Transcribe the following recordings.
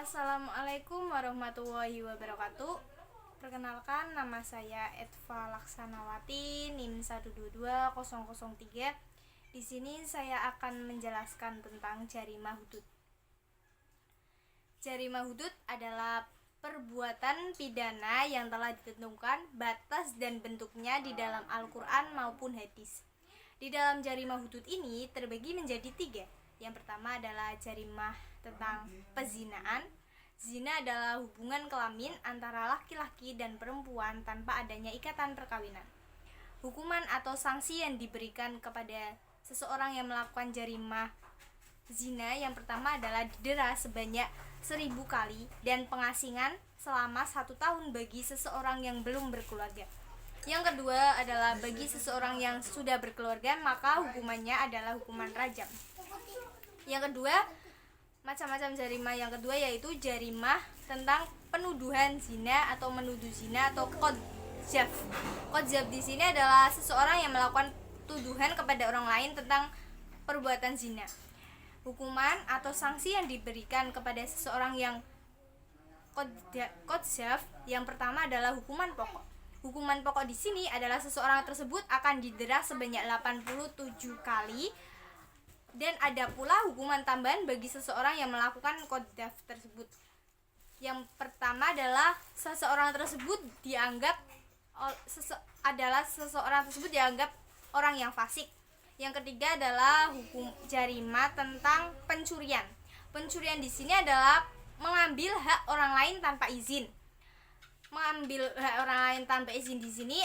Assalamualaikum warahmatullahi wabarakatuh. Perkenalkan, nama saya Etva Laksanawati, NIM 122.003. Di sini saya akan menjelaskan tentang jarimah hudud. Jarimah hudud adalah perbuatan pidana yang telah ditentukan batas dan bentuknya di dalam Al-Quran maupun hadis. Di dalam jarimah hudud ini terbagi menjadi 3. Yang pertama adalah jarimah tentang pezinaan. Zina adalah hubungan kelamin antara laki-laki dan perempuan tanpa adanya ikatan perkawinan. Hukuman atau sanksi yang diberikan kepada seseorang yang melakukan jarimah zina yang pertama adalah didera sebanyak 1000 kali dan pengasingan selama 1 tahun bagi seseorang yang belum berkeluarga. Yang kedua adalah bagi seseorang yang sudah berkeluarga, maka hukumannya adalah hukuman rajam. Yang kedua, macam-macam jarimah yang kedua yaitu jarimah tentang penuduhan zina atau menuduh zina atau qadzaf. Qadzaf di sini adalah seseorang yang melakukan tuduhan kepada orang lain tentang perbuatan zina. Hukuman atau sanksi yang diberikan kepada seseorang yang qadzaf yang pertama adalah hukuman pokok. Hukuman pokok di sini adalah seseorang tersebut akan didera sebanyak 87 kali. Dan ada pula hukuman tambahan bagi seseorang yang melakukan qadzaf tersebut. Yang pertama adalah seseorang tersebut dianggap orang yang fasik. Yang ketiga adalah hukum jarimah tentang pencurian. Pencurian di sini adalah mengambil hak orang lain tanpa izin. Mengambil hak orang lain tanpa izin di sini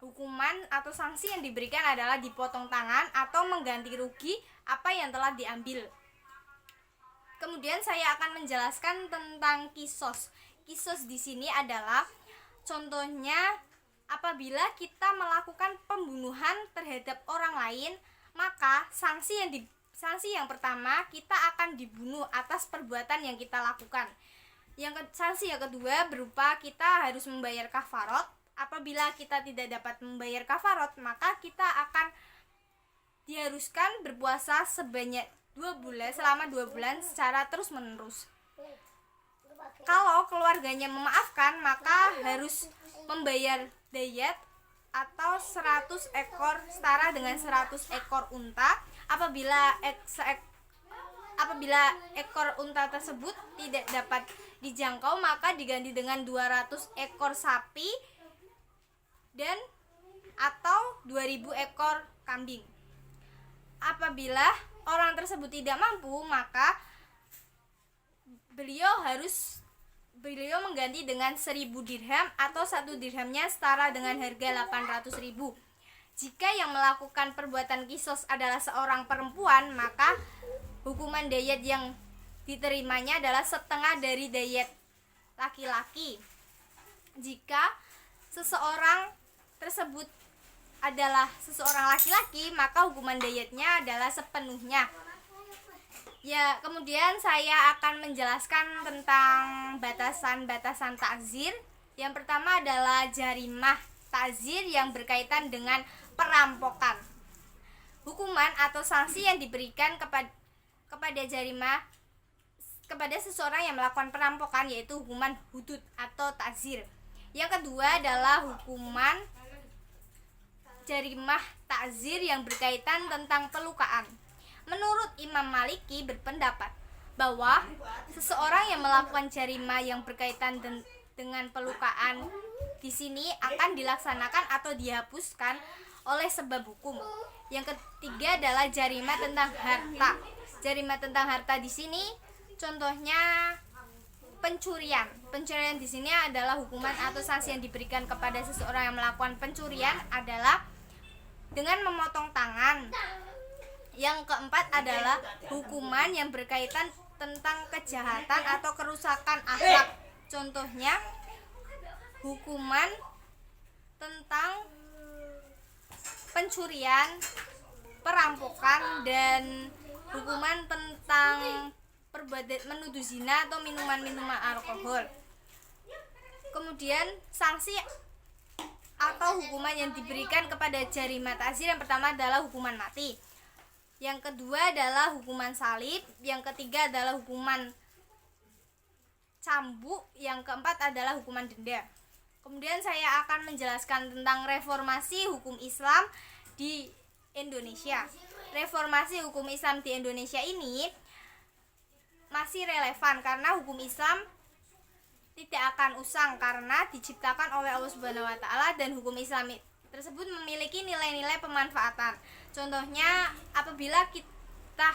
hukuman atau sanksi yang diberikan adalah dipotong tangan atau mengganti rugi apa yang telah diambil. Kemudian saya akan menjelaskan tentang kisos. Kisos di sini adalah contohnya apabila kita melakukan pembunuhan terhadap orang lain, maka sanksi yang pertama kita akan dibunuh atas perbuatan yang kita lakukan. Sanksi yang kedua berupa kita harus membayar kafarot. Apabila kita tidak dapat membayar kafarot, maka kita akan diharuskan berpuasa sebanyak 2 bulan selama 2 bulan secara terus menerus. Kalau keluarganya memaafkan, maka harus membayar dayat atau 100 ekor setara dengan 100 ekor unta. Apabila ekor unta tersebut tidak dapat dijangkau, maka diganti dengan 200 ekor sapi dan atau 2000 ekor kambing. Apabila orang tersebut tidak mampu, maka beliau mengganti dengan 1000 dirham atau 1 dirhamnya setara dengan harga 800.000. Jika yang melakukan perbuatan kisos adalah seorang perempuan, maka hukuman dayat yang diterimanya adalah setengah dari dayat laki-laki. Jika seseorang tersebut adalah seseorang laki-laki, maka hukuman dayatnya adalah sepenuhnya. Ya, kemudian saya akan menjelaskan tentang batasan-batasan takzir. Yang pertama adalah jarimah takzir yang berkaitan dengan perampokan. Hukuman atau sanksi yang diberikan kepada jarimah kepada seseorang yang melakukan perampokan yaitu hukuman hudud atau takzir. Yang kedua adalah hukuman jarimah takzir yang berkaitan tentang pelukaan. Menurut Imam Maliki berpendapat bahwa seseorang yang melakukan jarimah yang berkaitan dengan pelukaan di sini akan dilaksanakan atau dihapuskan oleh sebab hukum. Yang ketiga adalah jarimah tentang harta. Jarimah tentang harta di sini contohnya pencurian. Pencurian di sini adalah hukuman atau sanksi yang diberikan kepada seseorang yang melakukan pencurian adalah dengan memotong tangan. Yang keempat adalah hukuman yang berkaitan tentang kejahatan atau kerusakan akhlak. Contohnya hukuman tentang pencurian, perampokan, dan hukuman tentang perbuatan menuduh zina atau minuman-minuman alkohol. Kemudian sanksi atau hukuman yang diberikan kepada jarimah takzir yang pertama adalah hukuman mati. Yang kedua adalah hukuman salib. Yang ketiga adalah hukuman cambuk, yang keempat adalah hukuman denda. Kemudian saya akan menjelaskan tentang reformasi hukum Islam di Indonesia. Reformasi hukum Islam di Indonesia ini masih relevan karena hukum Islam tidak akan usang karena diciptakan oleh Allah Subhanahu wa taala, dan hukum Islam tersebut memiliki nilai-nilai pemanfaatan. Contohnya, apabila kita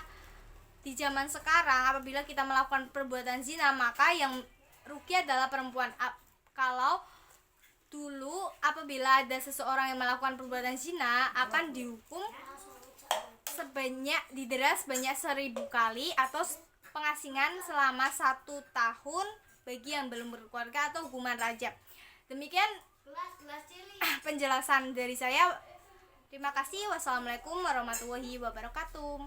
di zaman sekarang, apabila kita melakukan perbuatan zina, maka yang rugi adalah perempuan. Kalau dulu apabila ada seseorang yang melakukan perbuatan zina akan dihukum didera sebanyak 1000 kali atau pengasingan selama 1 tahun bagi yang belum berkeluarga, atau hukuman rajam. Demikian penjelasan dari saya. Terima kasih. Wassalamualaikum warahmatullahi wabarakatuh.